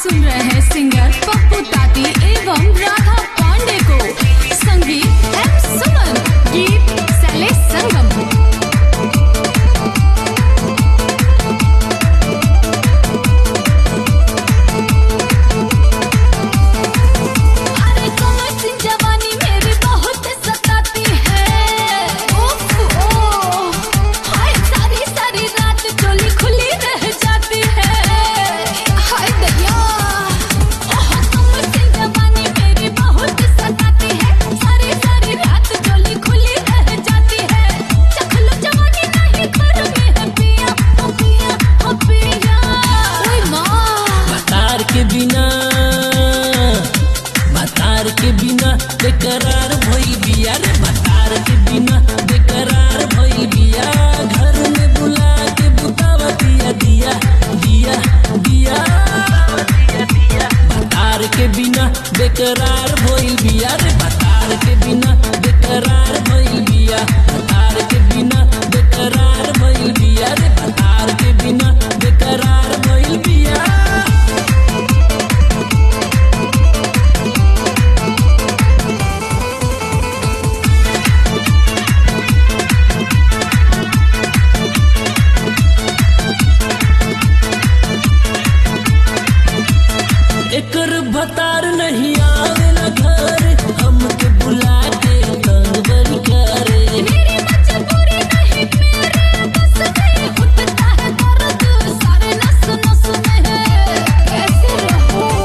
सुन रहे हैं सिंगर पप्पू ताती एवं राधा पांडे को। संगीत एम सुमन, गीत शैलेश संगम। बेकरार भइल बिया रे बतार के बिना बेकरार भइल बिया। घर में बुला के बुतावा दिया दिया दिया दिया दिया। बतार के बिना बेकरार भइल बिया रे बतार के बिना बेकरार भइल बिया। बतार के बिना बेकरार भइल बिया रे बतार के बिना बेकरार भइल बिया। एकर भतार नहीं आवेला घर, हमके बुला के तंग बड़ी करे। मेरी मजबूरी नहीं मेरे बस में, उठता है दर्द सारे नस नस में है, कैसे रहूं।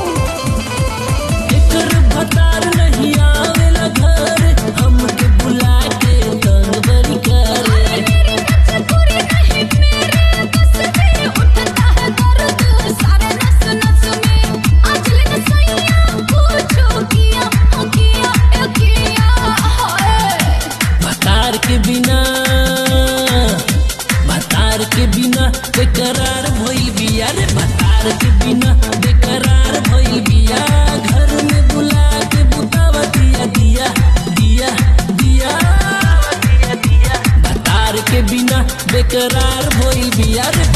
एकर भतार नहीं आवेला घर, हमके बुला के तंग बड़ी करे। मेरी मजबूरी नहीं मेरे बस में, उठता है दर्द सारे नस नस में। बतार के बिना बेकरार भइल बिया रे बतार के बिना बेकरार भइल बिया। घर में बुला के बुतावा दिया दिया दिया दिया दिया दिया। बतार के बिना बेकरार भइल बिया रे